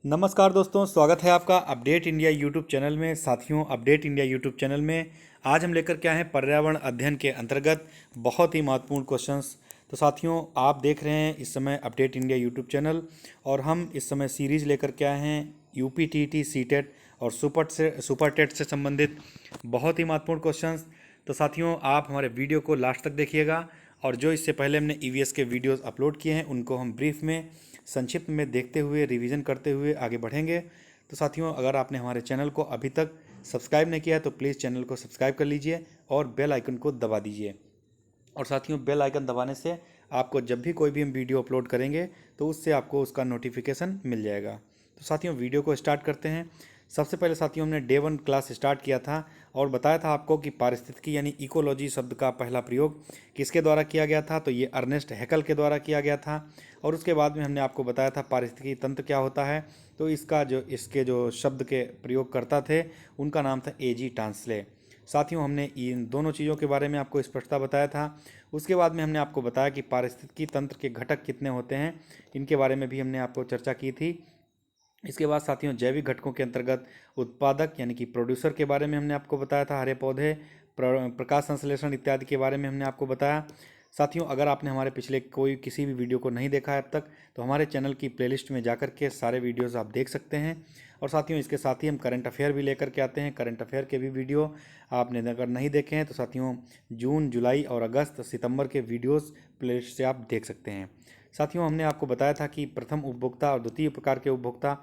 नमस्कार दोस्तों, स्वागत है आपका अपडेट इंडिया यूट्यूब चैनल में। साथियों, अपडेट इंडिया यूट्यूब चैनल में आज हम लेकर के आए हैं पर्यावरण अध्ययन के अंतर्गत बहुत ही महत्वपूर्ण क्वेश्चंस। तो साथियों, आप देख रहे हैं इस समय अपडेट इंडिया यूट्यूब चैनल और हम इस समय सीरीज लेकर के आए हैं यूपी टीटी सीटेट और सुपर टेट से संबंधित बहुत ही महत्वपूर्ण क्वेश्चंस। तो साथियों, आप हमारे वीडियो को लास्ट तक देखिएगा और जो इससे पहले हमने ईवीएस के वीडियोस अपलोड किए हैं उनको हम ब्रीफ में संक्षिप्त में देखते हुए रिवीजन करते हुए आगे बढ़ेंगे। तो साथियों, अगर आपने हमारे चैनल को अभी तक सब्सक्राइब नहीं किया है तो प्लीज़ चैनल को सब्सक्राइब कर लीजिए और बेल आइकन को दबा दीजिए। और साथियों, बेल आइकन दबाने से आपको जब भी कोई भी हम वीडियो अपलोड करेंगे तो उससे आपको उसका नोटिफिकेशन मिल जाएगा। तो साथियों, वीडियो को स्टार्ट करते हैं। सबसे पहले साथियों, हमने डे 1 क्लास स्टार्ट किया था और बताया था आपको कि पारिस्थितिकी यानी इकोलॉजी शब्द का पहला प्रयोग किसके द्वारा किया गया था। तो ये अर्नेस्ट हैकल के द्वारा किया गया था। और उसके बाद में हमने आपको बताया था पारिस्थितिकी तंत्र क्या होता है। तो इसके जो शब्द के प्रयोगकर्ता थे उनका नाम था एजी टांसले। साथियों, हमने इन दोनों चीज़ों के बारे में आपको स्पष्टता बताया था। उसके बाद में हमने आपको बताया कि पारिस्थितिकी तंत्र के घटक कितने होते हैं, इनके बारे में भी हमने आपको चर्चा की थी। इसके बाद साथियों, जैविक घटकों के अंतर्गत उत्पादक यानी कि प्रोड्यूसर के बारे में हमने आपको बताया था। हरे पौधे, प्रकाश संश्लेषण इत्यादि के बारे में हमने आपको बताया। साथियों, अगर आपने हमारे पिछले किसी भी वीडियो को नहीं देखा है अब तक तो हमारे चैनल की प्लेलिस्ट में जाकर के सारे वीडियोस आप देख सकते हैं। और साथियों, इसके साथ ही हम करंट अफेयर भी लेकर के आते हैं। करंट अफेयर के भी वीडियो आपने अगर नहीं देखे हैं तो साथियों, जून, जुलाई और अगस्त, सितंबर के वीडियोस प्लेलिस्ट से आप देख सकते हैं। साथियों, हमने आपको बताया था कि प्रथम उपभोक्ता और द्वितीय प्रकार के उपभोक्ता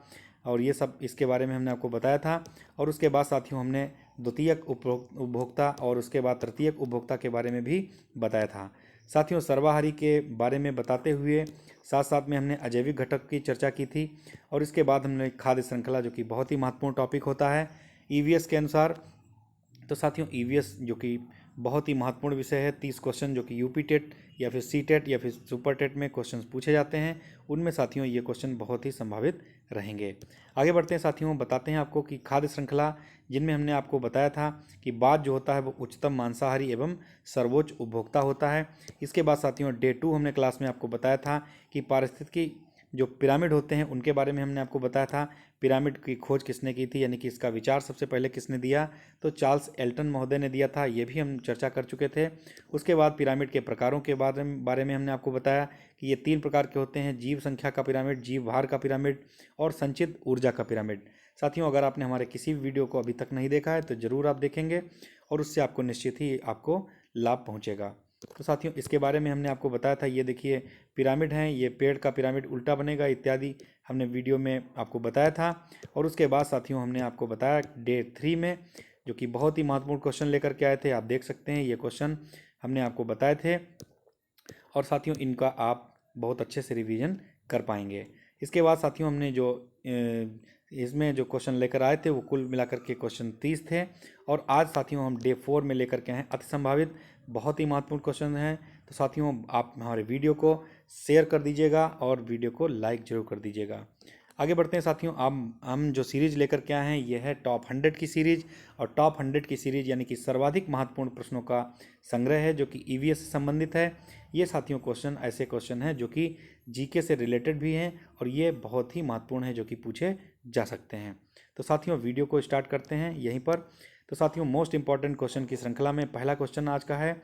और ये सब इसके बारे में हमने आपको बताया था। और उसके बाद साथियों, हमने द्वितीयक उपभोक्ता और उसके बाद तृतीयक उपभोक्ता के बारे में भी बताया था। साथियों, सर्वाहारी के बारे में बताते हुए साथ साथ में हमने अजैविक घटक की चर्चा की थी। और इसके बाद हमने खाद्य श्रृंखला, जो कि बहुत ही महत्वपूर्ण टॉपिक होता है ईवीएस के अनुसार। तो साथियों, ईवीएस जो कि बहुत ही महत्वपूर्ण विषय है, 30 क्वेश्चन जो कि यूपी टेट या फिर सी टेट या फिर सुपर टेट में क्वेश्चंस पूछे जाते हैं, उनमें साथियों ये क्वेश्चन बहुत ही संभावित रहेंगे। आगे बढ़ते हैं साथियों, बताते हैं आपको कि खाद्य श्रृंखला, जिनमें हमने आपको बताया था कि बाद जो होता है वो उच्चतम मांसाहारी एवं सर्वोच्च उपभोक्ता होता है। इसके बाद साथियों, डे 2 हमने क्लास में आपको बताया था कि पारिस्थितिकी जो पिरामिड होते हैं उनके बारे में हमने आपको बताया था। पिरामिड की खोज किसने की थी, यानी कि इसका विचार सबसे पहले किसने दिया, तो चार्ल्स एल्टन महोदय ने दिया था। ये भी हम चर्चा कर चुके थे। उसके बाद पिरामिड के प्रकारों के बारे में हमने आपको बताया कि ये 3 प्रकार के होते हैं: जीव संख्या का पिरामिड, जीव भार का पिरामिड और संचित ऊर्जा का पिरामिड। साथियों, अगर आपने हमारे किसी भी वीडियो को अभी तक नहीं देखा है तो ज़रूर आप देखेंगे और उससे आपको निश्चित ही आपको लाभ पहुँचेगा। तो साथियों, इसके बारे में हमने आपको बताया था। ये देखिए पिरामिड हैं, ये पेड़ का पिरामिड उल्टा बनेगा इत्यादि हमने वीडियो में आपको बताया था। और उसके बाद साथियों, हमने आपको बताया डे 3 में, जो कि बहुत ही महत्वपूर्ण क्वेश्चन लेकर के आए थे। आप देख सकते हैं ये क्वेश्चन हमने आपको बताए थे और साथियों इनका आप बहुत अच्छे से रिवीजन कर पाएंगे। इसके बाद साथियों, हमने जो इसमें जो क्वेश्चन लेकर आए थे वो कुल मिलाकर के क्वेश्चन 30 थे। और आज साथियों हम डे 4 में लेकर के आए हैं अति संभावित, बहुत ही महत्वपूर्ण क्वेश्चन हैं। तो साथियों, आप हमारे वीडियो को शेयर कर दीजिएगा और वीडियो को लाइक जरूर कर दीजिएगा। आगे बढ़ते हैं साथियों, हम जो सीरीज लेकर के आए हैं ये है टॉप 100 की सीरीज। और टॉप 100 की सीरीज यानी कि सर्वाधिक महत्वपूर्ण प्रश्नों का संग्रह है जो कि ईवीएस से संबंधित है। ये साथियों क्वेश्चन ऐसे क्वेश्चन हैं जो कि जीके से रिलेटेड भी हैं और ये बहुत ही महत्वपूर्ण है जो कि पूछे जा सकते हैं। तो साथियों, वीडियो को स्टार्ट करते हैं यहीं पर। तो साथियों, मोस्ट इंपॉर्टेंट क्वेश्चन की श्रृंखला में पहला क्वेश्चन आज का है,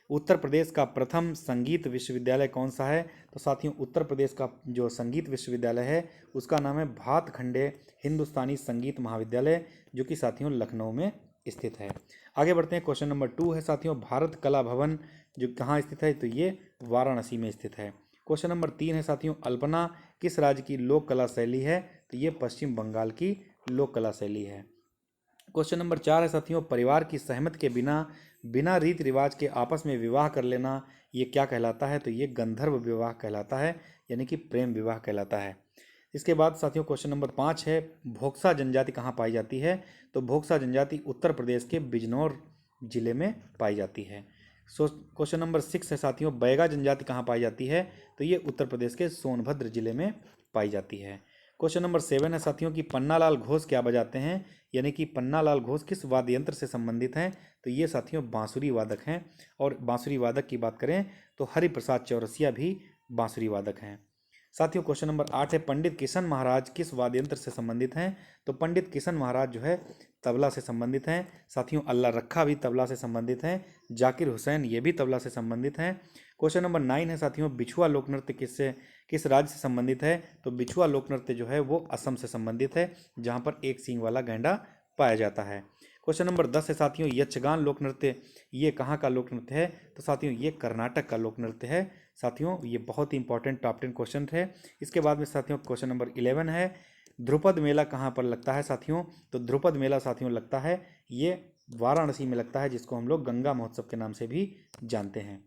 उत्तर प्रदेश का प्रथम संगीत विश्वविद्यालय कौन सा है। तो साथियों, उत्तर प्रदेश का जो संगीत विश्वविद्यालय है उसका नाम है भातखंडे हिंदुस्तानी संगीत महाविद्यालय, जो कि साथियों लखनऊ में स्थित है। आगे बढ़ते हैं, क्वेश्चन नंबर 2 है साथियों, भारत कला भवन जो कहाँ स्थित है, तो ये वाराणसी में स्थित है। क्वेश्चन नंबर 3 है साथियों, अल्पना किस राज्य की लोक कला शैली है, तो ये पश्चिम बंगाल की लोक कला शैली है। क्वेश्चन नंबर 4 है साथियों, परिवार की सहमति के बिना बिना रीति रिवाज के आपस में विवाह कर लेना ये क्या कहलाता है, तो ये गंधर्व विवाह कहलाता है, यानी कि प्रेम विवाह कहलाता है। इसके बाद साथियों, क्वेश्चन नंबर 5 है, भोक्सा जनजाति कहाँ पाई जाती है, तो भोक्सा जनजाति उत्तर प्रदेश के बिजनौर जिले में पाई जाती है। क्वेश्चन नंबर 6 है साथियों, बैगा जनजाति कहाँ पाई जाती है, तो ये उत्तर प्रदेश के सोनभद्र जिले में पाई जाती है। क्वेश्चन नंबर 7 है साथियों कि पन्नालाल घोष क्या बजाते हैं, यानी कि पन्नालाल घोष किस वाद्य यंत्र से संबंधित हैं, तो ये साथियों बांसुरी वादक हैं। और बांसुरी वादक की बात करें तो हरिप्रसाद चौरसिया भी बांसुरी वादक हैं। साथियों क्वेश्चन नंबर 8 है पंडित किशन महाराज किस वाद्य यंत्र से संबंधित हैं? तो पंडित किशन महाराज जो है तबला से संबंधित हैं। साथियों अल्लाह रखा भी तबला से संबंधित हैं। जाकिर हुसैन ये भी तबला से संबंधित हैं। क्वेश्चन नंबर 9 है साथियों बिछुआ लोक नृत्य किस राज्य से संबंधित है? तो बिछुआ लोक नृत्य जो है वो असम से संबंधित है, जहाँ पर एक सींग वाला गैंडा पाया जाता है। क्वेश्चन नंबर 10 है साथियों यक्षगान लोक नृत्य ये कहाँ का लोक नृत्य है? तो साथियों ये कर्नाटक का लोक नृत्य है। साथियों ये बहुत ही इंपॉर्टेंट टॉप 10 क्वेश्चन थे। इसके बाद में साथियों क्वेश्चन नंबर 11 है ध्रुपद मेला कहाँ पर लगता है साथियों? तो ध्रुपद मेला साथियों लगता है ये वाराणसी में लगता है, जिसको हम लोग गंगा महोत्सव के नाम से भी जानते हैं।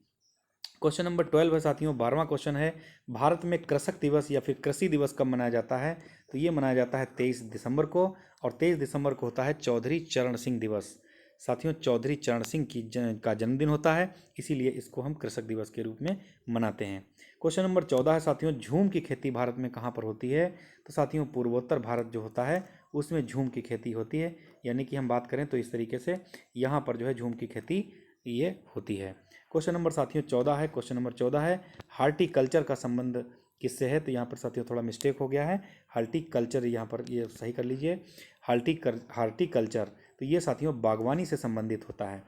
क्वेश्चन नंबर 12 है साथियों 12वां क्वेश्चन है भारत में कृषक दिवस या फिर कृषि दिवस कब मनाया जाता है? तो ये मनाया जाता है 23 दिसंबर को, और 23 दिसंबर को होता है चौधरी चरण सिंह दिवस। साथियों चौधरी चरण सिंह का जन्मदिन होता है, इसीलिए इसको हम कृषक दिवस के रूप में मनाते हैं। क्वेश्चन नंबर 14 है साथियों झूम की खेती भारत में कहाँ पर होती है? तो साथियों पूर्वोत्तर भारत जो होता है उसमें झूम की खेती होती है, यानी कि हम बात करें तो इस तरीके से यहाँ पर जो है झूम की खेती ये होती है। क्वेश्चन नंबर साथियों 14 है, क्वेश्चन नंबर 14 है हार्टिकल्चर का संबंध किससे है? तो यहाँ पर साथियों थोड़ा मिस्टेक हो गया है, हार्टिकल्चर यहाँ पर ये सही कर लीजिए, हार्टिकल्चर तो ये साथियों बागवानी से संबंधित होता है।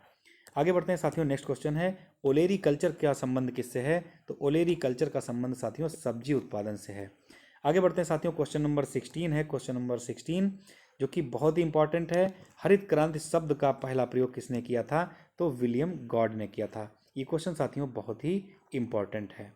आगे बढ़ते हैं साथियों नेक्स्ट क्वेश्चन है ओलेरी कल्चर का संबंध किससे है? तो ओलेरी कल्चर का संबंध साथियों सब्जी उत्पादन से है। आगे बढ़ते हैं साथियों क्वेश्चन नंबर 16 है, क्वेश्चन नंबर 16 जो कि बहुत ही इंपॉर्टेंट है हरित क्रांति शब्द का पहला प्रयोग किसने किया था? तो विलियम गॉड ने किया था। ये क्वेश्चन साथियों बहुत ही इंपॉर्टेंट है।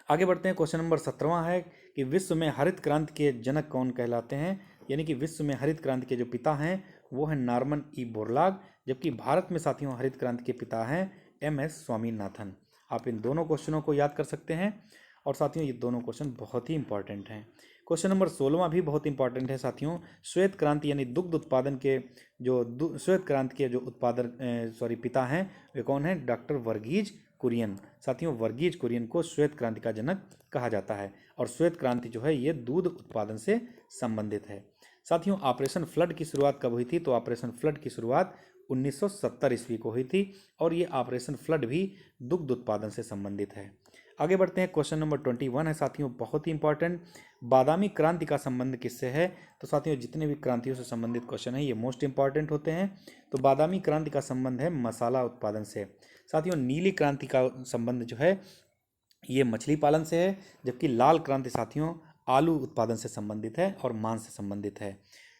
आगे बढ़ते हैं क्वेश्चन नंबर 17वां है कि विश्व में हरित क्रांति के जनक कौन कहलाते हैं? यानी कि विश्व में हरित क्रांति के जो पिता हैं वो है नॉर्मन ई बोरलॉग, जबकि भारत में साथियों हरित क्रांति के पिता हैं MS स्वामीनाथन। आप इन दोनों क्वेश्चनों को याद कर सकते हैं, और साथियों ये दोनों क्वेश्चन बहुत ही इंपॉर्टेंट हैं। क्वेश्चन नंबर 16वां भी बहुत इंपॉर्टेंट है साथियों श्वेत क्रांति यानी दुग्ध उत्पादन के जो श्वेत क्रांति के जो पिता हैं वे कौन हैं? डॉक्टर वर्गीज कुरियन। साथियों वर्गीज कुरियन को श्वेत क्रांति का जनक कहा जाता है, और श्वेत क्रांति जो है ये दूध उत्पादन से संबंधित है। साथियों ऑपरेशन फ्लड की शुरुआत कब हुई थी? तो ऑपरेशन फ्लड की शुरुआत 1970 ईस्वी को हुई थी, और ये ऑपरेशन फ्लड भी दुग्ध उत्पादन से संबंधित है। आगे बढ़ते हैं क्वेश्चन नंबर 21 है साथियों बहुत ही इंपॉर्टेंट बादामी क्रांति का संबंध किससे है? तो साथियों जितने भी क्रांतियों से संबंधित क्वेश्चन है ये मोस्ट इंपॉर्टेंट होते हैं। तो बादामी क्रांति का संबंध है मसाला उत्पादन से। साथियों नीली क्रांति का संबंध जो है ये मछली पालन से है, जबकि लाल क्रांति साथियों आलू उत्पादन से संबंधित है और मांस से संबंधित है।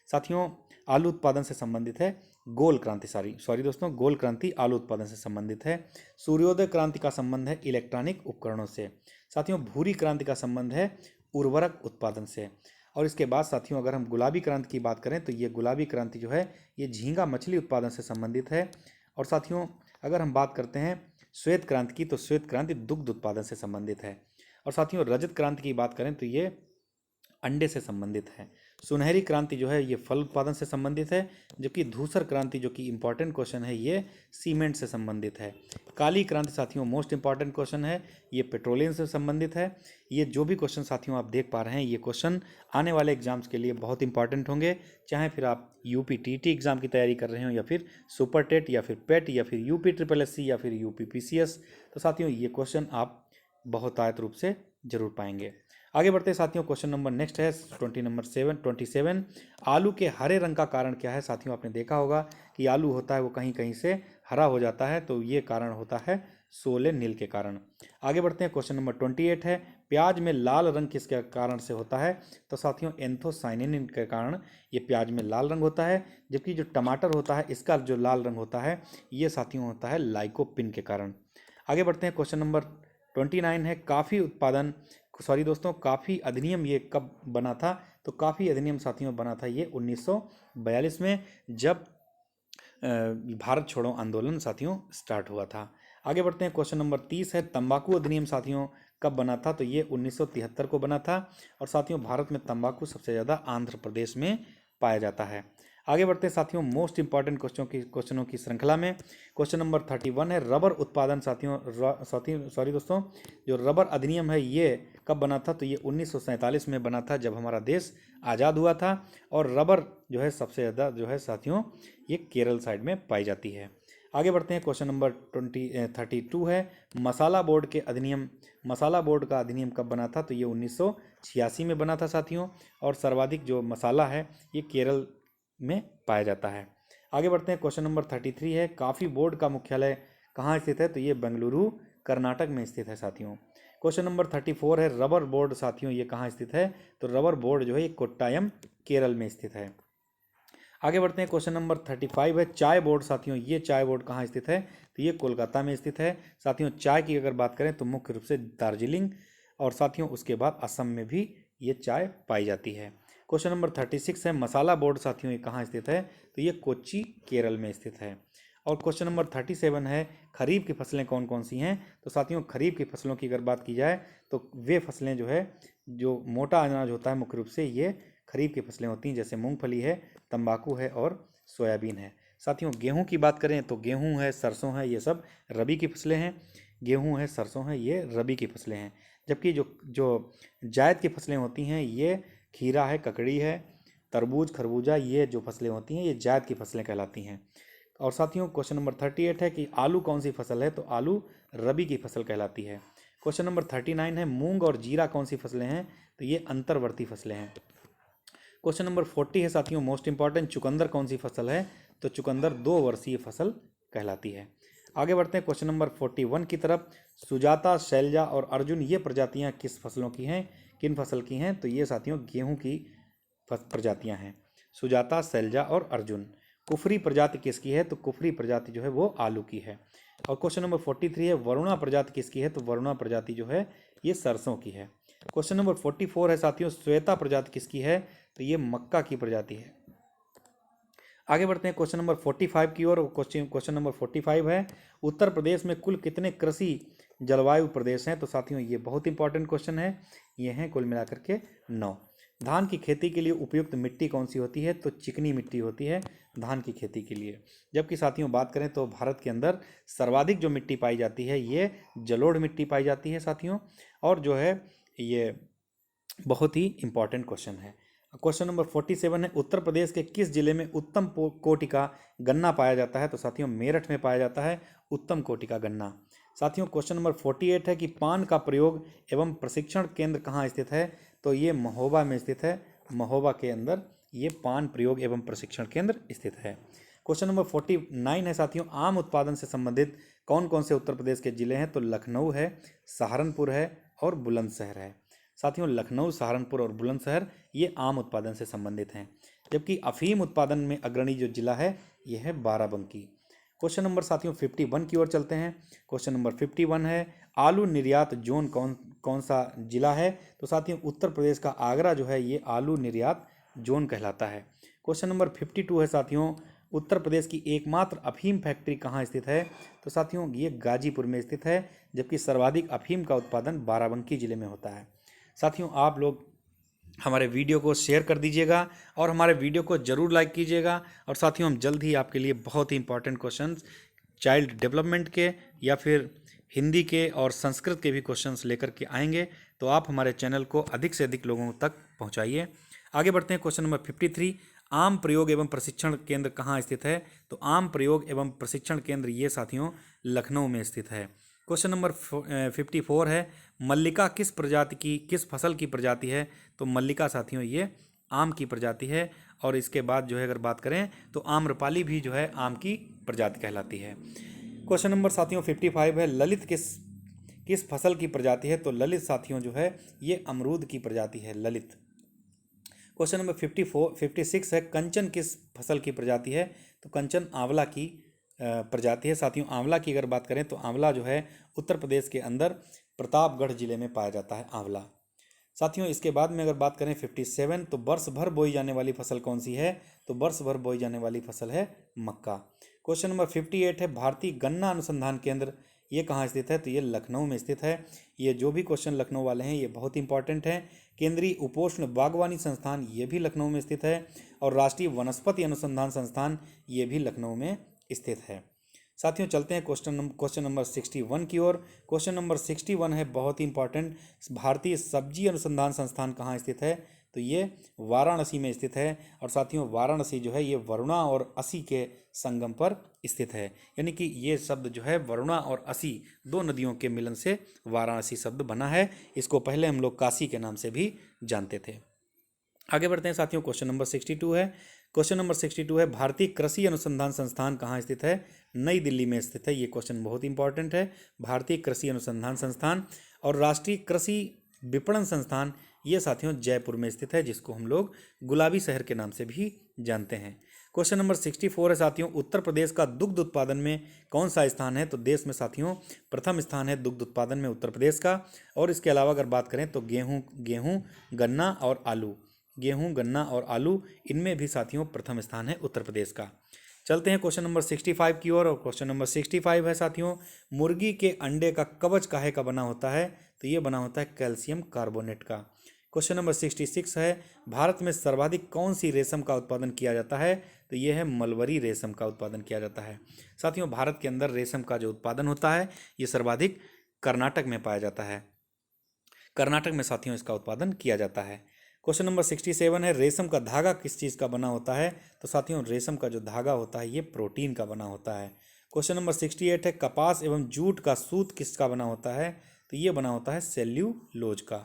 साथियों आलू उत्पादन से संबंधित है गोल क्रांति सॉरी दोस्तों गोल क्रांति आलू उत्पादन से संबंधित है। सूर्योदय क्रांति का संबंध है इलेक्ट्रॉनिक उपकरणों से। साथियों भूरी क्रांति का संबंध है उर्वरक उत्पादन से। और इसके बाद साथियों अगर हम गुलाबी क्रांति की बात करें तो ये गुलाबी क्रांति जो है ये झींगा मछली उत्पादन से संबंधित है। और साथियों अगर हम बात करते हैं श्वेत क्रांति की तो श्वेत क्रांति दुग्ध उत्पादन से संबंधित है। और साथियों रजत क्रांति की बात करें तो ये अंडे से संबंधित है। सुनहरी क्रांति जो है ये फल उत्पादन से संबंधित है, जबकि धूसर क्रांति जो कि इंपॉर्टेंट क्वेश्चन है ये सीमेंट से संबंधित है। काली क्रांति साथियों मोस्ट इंपॉर्टेंट क्वेश्चन है, ये पेट्रोलियम से संबंधित है। ये जो भी क्वेश्चन साथियों आप देख पा रहे हैं ये क्वेश्चन आने वाले एग्जाम्स के लिए बहुत इंपॉर्टेंट होंगे, चाहे फिर आप UPTT एग्जाम की तैयारी कर रहे हो या फिर सुपर टेट या फिर पेट या फिर UPSSC या फिर UPPCS। तो साथियों ये क्वेश्चन आप बहुतायत रूप से जरूर पाएंगे। आगे बढ़ते हैं साथियों क्वेश्चन नंबर नेक्स्ट है 27 आलू के हरे रंग का कारण क्या है? साथियों आपने देखा होगा कि आलू होता है वो कहीं कहीं से हरा हो जाता है, तो ये कारण होता है सोलेनिल के कारण। आगे बढ़ते हैं क्वेश्चन नंबर 28 है प्याज में लाल रंग किसके कारण से होता है? तो साथियों एंथोसाइनिन के कारण ये प्याज में लाल रंग होता है, जबकि जो टमाटर होता है इसका जो लाल रंग होता है ये साथियों होता है लाइकोपिन के कारण। आगे बढ़ते हैं क्वेश्चन नंबर 29 है काफ़ी अधिनियम ये कब बना था? तो काफ़ी अधिनियम साथियों बना था ये 1942 में, जब भारत छोड़ो आंदोलन साथियों स्टार्ट हुआ था। आगे बढ़ते हैं क्वेश्चन नंबर 30 है तंबाकू अधिनियम साथियों कब बना था? तो ये 1973 को बना था, और साथियों भारत में तंबाकू सबसे ज़्यादा आंध्र प्रदेश में पाया जाता है। आगे बढ़ते हैं साथियों मोस्ट इंपॉर्टेंट क्वेश्चनों की श्रृंखला में क्वेश्चन नंबर 31 है रबर उत्पादन साथियों जो रबर अधिनियम है ये कब बना था? तो ये 1947 में बना था, जब हमारा देश आज़ाद हुआ था। और रबर जो है सबसे ज़्यादा जो है साथियों ये केरल साइड में पाई जाती है। आगे बढ़ते हैं, क्वेश्चन नंबर 32 है, मसाला बोर्ड का अधिनियम कब बना था? तो ये 1986 में बना था साथियों। और सर्वाधिक जो मसाला है ये केरल में पाया जाता है। आगे बढ़ते हैं, क्वेश्चन नंबर 33 है, कॉफ़ी बोर्ड का मुख्यालय कहाँ स्थित है? तो ये बेंगलुरु कर्नाटक में स्थित है साथियों। क्वेश्चन नंबर 34 है, रबर बोर्ड साथियों ये कहाँ स्थित है? तो रबर बोर्ड जो है ये कोट्टायम केरल में स्थित है। आगे बढ़ते हैं, क्वेश्चन नंबर 35 है, चाय बोर्ड साथियों ये चाय बोर्ड कहाँ स्थित है? तो ये कोलकाता में स्थित है साथियों। चाय की अगर बात करें तो मुख्य रूप से दार्जिलिंग और साथियों उसके बाद असम में भी ये चाय पाई जाती है। क्वेश्चन नंबर 36 है, मसाला बोर्ड साथियों ये कहाँ स्थित है? तो ये कोच्चि केरल में स्थित है। और क्वेश्चन नंबर 37 है, खरीफ की फसलें कौन कौन सी हैं? तो साथियों खरीफ की फसलों की अगर बात की जाए तो वे फसलें जो है जो मोटा अनाज होता है मुख्य रूप से ये खरीफ की फसलें होती हैं, जैसे मूंगफली है, तंबाकू है और सोयाबीन है। साथियों गेहूं की बात करें तो गेहूं है, सरसों है, ये सब रबी की फसलें हैं। गेहूं है, सरसों है, ये रबी की फसलें हैं। जबकि जो जो जायद की फसलें होती हैं ये खीरा है, ककड़ी है, तरबूज, खरबूजा, ये जो फसलें होती हैं ये जायद की फसलें कहलाती हैं। और साथियों क्वेश्चन नंबर 38 है कि आलू कौन सी फसल है? तो आलू रबी की फसल कहलाती है। क्वेश्चन नंबर 39 है, मूंग और जीरा कौन सी फसलें हैं? तो ये अंतर्वर्ती फसलें हैं। क्वेश्चन नंबर 40 है साथियों, मोस्ट इंपॉर्टेंट, चुकंदर कौन सी फसल है? तो चुकंदर 2 वर्षीय फसल कहलाती है। आगे बढ़ते हैं क्वेश्चन नंबर 41 की तरफ, सुजाता, शैलजा और अर्जुन ये प्रजातियां किस फसलों की हैं? किन फसल की हैं? तो ये साथियों गेहूं की प्रजातियां हैं, सुजाता, शैलजा और अर्जुन। कुफरी प्रजाति किसकी है? तो कुफरी प्रजाति जो है वो आलू की है। और क्वेश्चन नंबर 43 है, वरुणा प्रजाति किसकी है? तो वरुणा प्रजाति जो है ये सरसों की है। क्वेश्चन नंबर 44 है साथियों, श्वेता प्रजाति किसकी है? तो ये मक्का की प्रजाति है। आगे बढ़ते हैं क्वेश्चन नंबर 45 की ओर। क्वेश्चन नंबर 45 है, उत्तर प्रदेश में कुल कितने कृषि जलवायु प्रदेश हैं? तो साथियों ये बहुत इंपॉर्टेंट क्वेश्चन है, ये हैं कुल मिलाकर के 9। धान की खेती के लिए उपयुक्त मिट्टी कौन सी होती है? तो चिकनी मिट्टी होती है धान की खेती के लिए। जबकि साथियों बात करें तो भारत के अंदर सर्वाधिक जो मिट्टी पाई जाती है ये जलोढ़ मिट्टी पाई जाती है साथियों। और जो है ये बहुत ही इंपॉर्टेंट क्वेश्चन है। क्वेश्चन नंबर 47 है, उत्तर प्रदेश के किस जिले में उत्तम कोटि का गन्ना पाया जाता है? तो साथियों मेरठ में पाया जाता है उत्तम कोटि का गन्ना। साथियों क्वेश्चन नंबर 48 है कि पान का प्रयोग एवं प्रशिक्षण केंद्र कहाँ स्थित है? तो ये महोबा में स्थित है। महोबा के अंदर ये पान प्रयोग एवं प्रशिक्षण केंद्र स्थित है। क्वेश्चन नंबर 49 है साथियों, आम उत्पादन से संबंधित कौन कौन से उत्तर प्रदेश के जिले हैं? तो लखनऊ है, सहारनपुर है और बुलंदशहर है। साथियों लखनऊ, सहारनपुर और बुलंदशहर ये आम उत्पादन से संबंधित हैं। जबकि अफीम उत्पादन में अग्रणी जो जिला है यह है बाराबंकी। क्वेश्चन नंबर साथियों 51 की ओर चलते हैं। क्वेश्चन नंबर 51 है, आलू निर्यात जोन कौन कौन सा जिला है? तो साथियों उत्तर प्रदेश का आगरा जो है ये आलू निर्यात जोन कहलाता है। क्वेश्चन नंबर 52 है साथियों, उत्तर प्रदेश की एकमात्र अफीम फैक्ट्री कहाँ स्थित है? तो साथियों ये गाजीपुर में स्थित है। जबकि सर्वाधिक अफीम का उत्पादन बाराबंकी जिले में होता है। साथियों आप लोग हमारे वीडियो को शेयर कर दीजिएगा और हमारे वीडियो को ज़रूर लाइक कीजिएगा। और साथियों हम जल्द ही आपके लिए बहुत ही इंपॉर्टेंट क्वेश्चंस चाइल्ड डेवलपमेंट के या फिर हिंदी के और संस्कृत के भी क्वेश्चंस लेकर के आएंगे, तो आप हमारे चैनल को अधिक से अधिक लोगों तक पहुंचाइए। आगे बढ़ते हैं क्वेश्चन नंबर 53, आम प्रयोग एवं प्रशिक्षण केंद्र कहाँ स्थित है? तो आम प्रयोग एवं प्रशिक्षण केंद्र ये साथियों लखनऊ में स्थित है। क्वेश्चन नंबर 54 है, मल्लिका किस फसल की प्रजाति है? तो मल्लिका साथियों ये आम की प्रजाति है। और इसके बाद जो है अगर बात करें तो आम्रपाली भी जो है आम की प्रजाति कहलाती है। क्वेश्चन नंबर साथियों 55 है, ललित किस किस फसल की प्रजाति है? तो ललित साथियों जो है ये अमरूद की प्रजाति है, ललित। क्वेश्चन नंबर 56 है, कंचन किस फसल की प्रजाति है? तो कंचन आंवला की प्रजाति है। साथियों आंवला की अगर बात करें तो आंवला जो है उत्तर प्रदेश के अंदर प्रतापगढ़ जिले में पाया जाता है आंवला। साथियों इसके बाद में अगर बात करें 57, तो वर्ष भर बोई जाने वाली फसल कौन सी है? तो वर्ष भर बोई जाने वाली फसल है मक्का। क्वेश्चन नंबर 58 है, भारतीय गन्ना अनुसंधान केंद्र ये कहाँ स्थित है? तो ये लखनऊ में स्थित है। ये जो भी क्वेश्चन लखनऊ वाले हैं ये बहुत इंपॉर्टेंट हैं। केंद्रीय उपोष्ण बागवानी संस्थान ये भी लखनऊ में स्थित है। और राष्ट्रीय वनस्पति अनुसंधान संस्थान ये भी लखनऊ में स्थित है। साथियों चलते हैं क्वेश्चन नंबर 61 की ओर। क्वेश्चन नंबर 61 है बहुत ही इंपॉर्टेंट। भारतीय सब्जी अनुसंधान संस्थान कहाँ स्थित है? तो ये वाराणसी में स्थित है। और साथियों वाराणसी जो है ये वरुणा और असी के संगम पर स्थित है, यानी कि ये शब्द जो है वरुणा और असी दो नदियों के मिलन से वाराणसी शब्द बना है। इसको पहले हम लोग काशी के नाम से भी जानते थे। आगे बढ़ते हैं साथियों, क्वेश्चन नंबर 62 है। क्वेश्चन नंबर 62 है भारतीय कृषि अनुसंधान संस्थान कहाँ स्थित है? नई दिल्ली में स्थित है। ये क्वेश्चन बहुत इंपॉर्टेंट है। भारतीय कृषि अनुसंधान संस्थान और राष्ट्रीय कृषि विपणन संस्थान ये साथियों जयपुर में स्थित है, जिसको हम लोग गुलाबी शहर के नाम से भी जानते हैं। क्वेश्चन नंबर 64 है साथियों, उत्तर प्रदेश का दुग्ध उत्पादन में कौन सा स्थान है? तो देश में साथियों प्रथम स्थान है दुग्ध उत्पादन में उत्तर प्रदेश का। और इसके अलावा अगर बात करें तो गेहूं, गन्ना और आलू, गेहूं, गन्ना और आलू, इनमें भी साथियों प्रथम स्थान है उत्तर प्रदेश का। चलते हैं क्वेश्चन नंबर 65 की ओर। और क्वेश्चन नंबर 65 है साथियों, मुर्गी के अंडे का कवच काहे का बना होता है? तो ये बना होता है कैल्शियम कार्बोनेट का। क्वेश्चन नंबर 66 है भारत में सर्वाधिक कौन सी रेशम का उत्पादन किया जाता है? तो ये है मलबरी रेशम का उत्पादन किया जाता है। साथियों भारत के अंदर रेशम का जो उत्पादन होता है ये सर्वाधिक कर्नाटक में पाया जाता है। कर्नाटक में साथियों इसका उत्पादन किया जाता है। क्वेश्चन नंबर 67 है रेशम का धागा किस चीज़ का बना होता है? तो साथियों रेशम का जो धागा होता है ये प्रोटीन का बना होता है। क्वेश्चन नंबर 68 है कपास एवं जूट का सूत किसका बना होता है? तो ये बना होता है सेल्यूलोज का।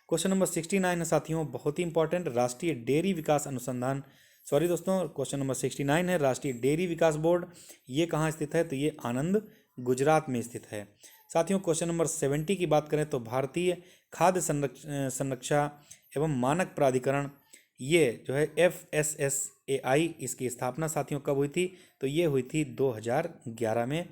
क्वेश्चन नंबर 69 है साथियों बहुत ही इंपॉर्टेंट, राष्ट्रीय डेयरी विकास अनुसंधान सॉरी दोस्तों क्वेश्चन नंबर 69 है राष्ट्रीय डेयरी विकास बोर्ड, ये कहाँ स्थित है? तो ये आनंद गुजरात में स्थित है। साथियों क्वेश्चन नंबर 70 की बात करें तो भारतीय खाद्य संरक्षा एवं मानक प्राधिकरण ये जो है FSSAI, इसकी स्थापना साथियों कब हुई थी? तो ये हुई थी 2011 में।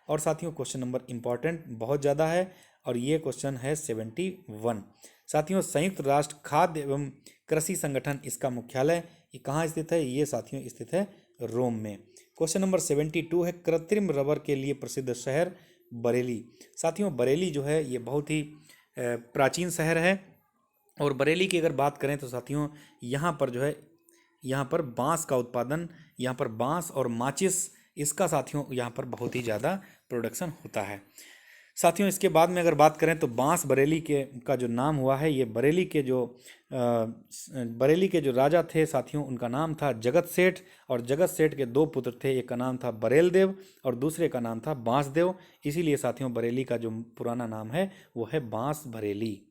और साथियों क्वेश्चन नंबर इंपॉर्टेंट बहुत ज़्यादा है और ये क्वेश्चन है 71। साथियों संयुक्त राष्ट्र खाद्य एवं कृषि संगठन इसका मुख्यालय ये कहाँ स्थित है? ये साथियों स्थित है रोम में। क्वेश्चन नंबर 72 है कृत्रिम रबर के लिए प्रसिद्ध शहर बरेली। साथियों बरेली जो है ये बहुत ही प्राचीन शहर है। और बरेली की अगर बात करें तो साथियों यहाँ पर जो है यहाँ पर बांस का उत्पादन, यहाँ पर बांस और माचिस इसका साथियों यहाँ पर बहुत ही ज़्यादा प्रोडक्शन होता है। साथियों इसके बाद में अगर बात करें तो बांस बरेली के का जो नाम हुआ है ये बरेली के जो राजा थे साथियों उनका नाम था जगत सेठ। और जगत सेठ के दो पुत्र थे, एक का नाम था बरेल देव और दूसरे का नाम था बांसदेव, इसीलिए साथियों बरेली का जो पुराना नाम है वो है बांस बरेली।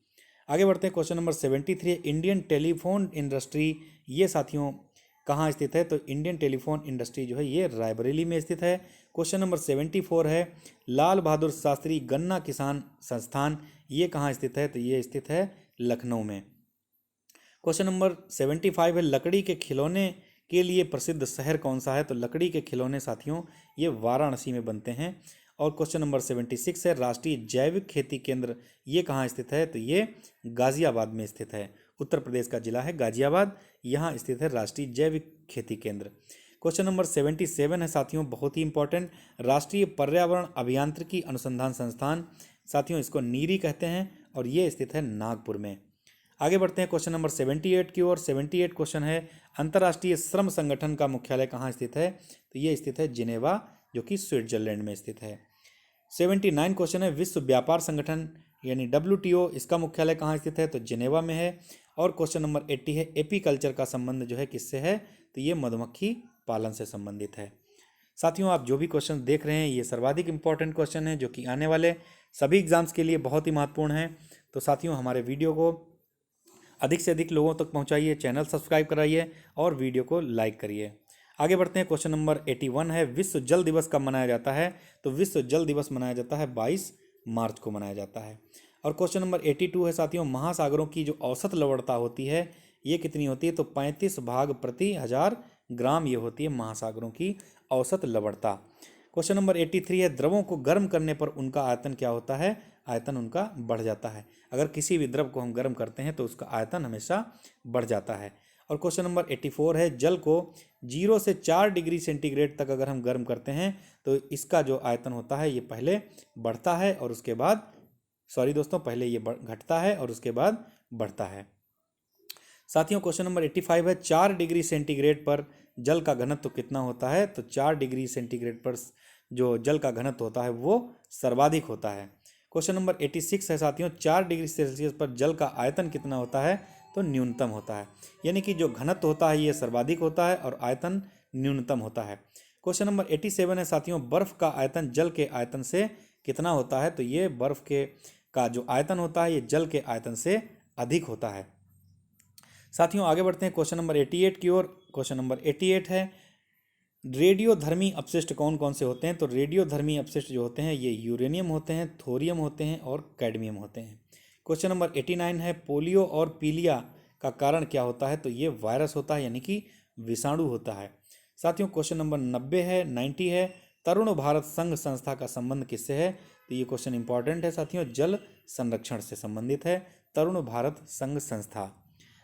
आगे बढ़ते हैं question number 73, Indian telephone industry ये साथियों कहाँ स्थित है? तो इंडियन टेलीफोन इंडस्ट्री जो है ये रायबरेली में स्थित है। क्वेश्चन नंबर 74 है लाल बहादुर शास्त्री गन्ना किसान संस्थान ये कहाँ स्थित है? तो ये स्थित है लखनऊ में। क्वेश्चन नंबर 75 है लकड़ी के खिलौने के लिए प्रसिद्ध शहर कौन सा है? तो लकड़ी के खिलौने साथियों ये वाराणसी में बनते हैं। और क्वेश्चन नंबर 76 है राष्ट्रीय जैविक खेती केंद्र ये कहाँ स्थित है? तो ये गाजियाबाद में स्थित है। उत्तर प्रदेश का जिला है गाजियाबाद, यहाँ स्थित है राष्ट्रीय जैविक खेती केंद्र। क्वेश्चन नंबर 77 है साथियों बहुत ही इंपॉर्टेंट, राष्ट्रीय पर्यावरण अभियांत्रिकी अनुसंधान संस्थान साथियों इसको नीरी कहते हैं और ये स्थित है नागपुर में। आगे बढ़ते हैं क्वेश्चन नंबर 78 की ओर। 78 क्वेश्चन है अंतर्राष्ट्रीय श्रम संगठन का मुख्यालय कहाँ स्थित है? तो ये स्थित है जिनेवा जो कि स्विट्जरलैंड में स्थित है। 79 क्वेश्चन है विश्व व्यापार संगठन यानी WTO इसका मुख्यालय कहाँ स्थित है? तो जिनेवा में है। और क्वेश्चन नंबर 80 है एपीकल्चर का संबंध जो है किससे है? तो ये मधुमक्खी पालन से संबंधित है। साथियों आप जो भी क्वेश्चन देख रहे हैं ये सर्वाधिक इंपॉर्टेंट क्वेश्चन है जो कि आने वाले सभी एग्जाम्स के लिए बहुत ही महत्वपूर्ण है। तो साथियों हमारे वीडियो को अधिक से अधिक लोगों तक पहुंचाइए, चैनल सब्सक्राइब कराइए और वीडियो को लाइक करिए। आगे बढ़ते हैं क्वेश्चन नंबर 81 है विश्व जल दिवस कब मनाया जाता है? तो विश्व जल दिवस मनाया जाता है 22 मार्च को मनाया जाता है। और क्वेश्चन नंबर 82 है साथियों महासागरों की जो औसत लवणता होती है ये कितनी होती है? तो 35 भाग प्रति 1000 ग्राम ये होती है महासागरों की औसत लवणता। क्वेश्चन नंबर 83 है द्रवों को गर्म करने पर उनका आयतन क्या होता है? आयतन उनका बढ़ जाता है। अगर किसी भी द्रव को हम गर्म करते हैं तो उसका आयतन हमेशा बढ़ जाता है। और क्वेश्चन नंबर 84 है जल को 0 से 4 डिग्री सेंटीग्रेड तक अगर हम गर्म करते हैं तो इसका जो आयतन होता है ये पहले बढ़ता है और उसके बाद पहले ये घटता है और उसके बाद बढ़ता है। साथियों क्वेश्चन नंबर 85 है 4 डिग्री सेंटीग्रेड पर जल का घनत्व कितना होता है? तो 4 डिग्री सेंटीग्रेड पर जो जल का घनत्व होता है वो सर्वाधिक होता है। क्वेश्चन नंबर 86 है साथियों, 4 डिग्री सेल्सियस पर जल का आयतन कितना होता है? तो न्यूनतम होता है, यानी कि जो घनत्व होता है ये सर्वाधिक होता है और आयतन न्यूनतम होता है। क्वेश्चन नंबर 87 है साथियों, बर्फ का आयतन जल के आयतन से कितना होता है? तो ये बर्फ के का जो आयतन होता है ये जल के आयतन से अधिक होता है। साथियों आगे बढ़ते हैं क्वेश्चन नंबर 88 की ओर। क्वेश्चन नंबर 88 है, रेडियोधर्मी अपशिष्ट कौन कौन से होते हैं? तो रेडियोधर्मी अपशिष्ट जो होते हैं ये यूरेनियम होते हैं, थोरियम होते हैं और कैडमियम होते हैं। क्वेश्चन नंबर 89 है, पोलियो और पीलिया का कारण क्या होता है? तो ये वायरस होता है, यानी कि विषाणु होता है। साथियों क्वेश्चन नंबर 90 है, तरुण भारत संघ संस्था का संबंध किससे है? तो ये क्वेश्चन इंपॉर्टेंट है साथियों, जल संरक्षण से संबंधित है तरुण भारत संघ संस्था।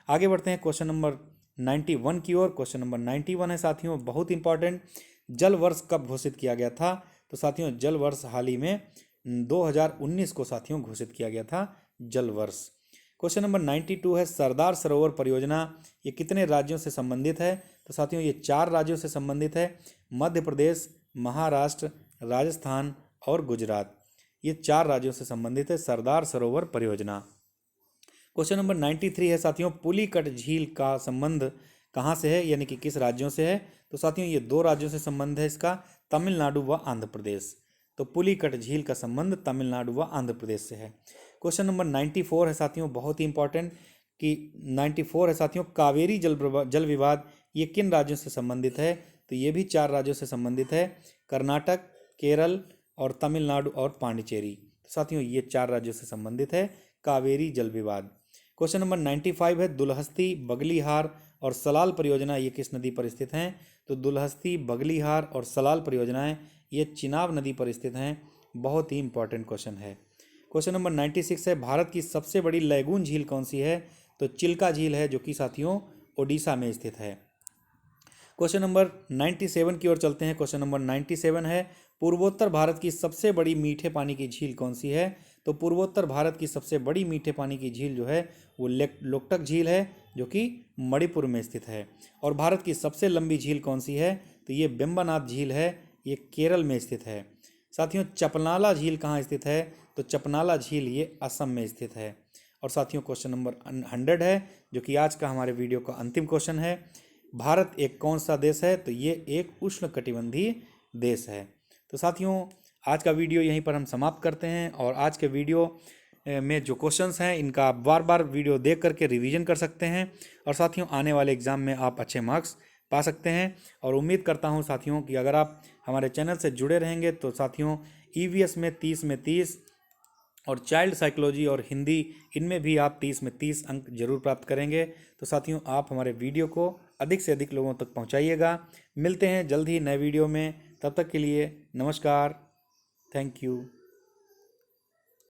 आगे बढ़ते हैं क्वेश्चन नंबर 91 की ओर। क्वेश्चन नंबर 91 है साथियों, बहुत इंपॉर्टेंट, जल वर्ष कब घोषित किया गया था? तो साथियों जल वर्ष हाल ही में 2019 को साथियों घोषित किया गया था जल वर्ष। क्वेश्चन नंबर 92 है, सरदार सरोवर परियोजना ये कितने राज्यों से संबंधित है? तो साथियों ये 4 राज्यों से संबंधित है, मध्य प्रदेश, महाराष्ट्र, राजस्थान और गुजरात। ये 4 राज्यों से संबंधित है सरदार सरोवर परियोजना। क्वेश्चन नंबर 93 है साथियों, पुलिकट झील का संबंध कहाँ से है, यानी कि किस राज्यों से है? तो साथियों ये 2 राज्यों से संबंध है इसका, तमिलनाडु व आंध्र प्रदेश। तो पुलिकट झील का संबंध तमिलनाडु व आंध्र प्रदेश से है। क्वेश्चन नंबर 94 है साथियों, बहुत ही इंपॉर्टेंट कि 94 है साथियों, कावेरी जल विवाद ये किन राज्यों से संबंधित है? तो ये भी 4 राज्यों से संबंधित है, कर्नाटक, केरल और तमिलनाडु और पांडिचेरी। तो साथियों ये 4 राज्यों से संबंधित है कावेरी जल विवाद। क्वेश्चन नंबर 95 है, दुलहस्ती, बगलीहार और सलाल परियोजना ये किस नदी पर स्थित हैं? तो दुलहस्ती, बगलीहार और सलाल परियोजनाएं ये चिनाब नदी पर स्थित हैं। बहुत ही इंपॉर्टेंट क्वेश्चन है। क्वेश्चन नंबर 96 है, भारत की सबसे बड़ी लैगून झील कौन सी है? तो चिल्का झील है, जो कि साथियों ओडिशा में स्थित है। क्वेश्चन नंबर 97 की ओर चलते हैं। क्वेश्चन नंबर 97 है, पूर्वोत्तर भारत की सबसे बड़ी मीठे पानी की झील कौन सी है? तो पूर्वोत्तर भारत की सबसे बड़ी मीठे पानी की झील जो है वो लोकटक झील है, जो कि मणिपुर में स्थित है। और भारत की सबसे लंबी झील कौन सी है? तो ये बेम्बानाथ झील है, ये केरल में स्थित है। साथियों चपनाला झील कहाँ स्थित है? तो चपनाला झील ये असम में स्थित है। और साथियों क्वेश्चन नंबर 100 है, जो कि आज का हमारे वीडियो का अंतिम क्वेश्चन है, भारत एक कौन सा देश है? तो ये एक उष्णकटिबंधीय देश है। तो साथियों आज का वीडियो यहीं पर हम समाप्त करते हैं, और आज के वीडियो में जो क्वेश्चंस हैं इनका आप बार बार वीडियो देख करके रिवीजन कर सकते हैं, और साथियों आने वाले एग्ज़ाम में आप अच्छे मार्क्स पा सकते हैं। और उम्मीद करता हूं साथियों कि अगर आप हमारे चैनल से जुड़े रहेंगे तो साथियों ईवीएस में 30 में 30 और चाइल्ड साइकोलॉजी और हिंदी इनमें भी आप 30 में 30 अंक जरूर प्राप्त करेंगे। तो साथियों आप हमारे वीडियो को अधिक से अधिक लोगों तक पहुंचाइएगा। मिलते हैं जल्द ही नए वीडियो में, तब तक के लिए नमस्कार, थैंक यू।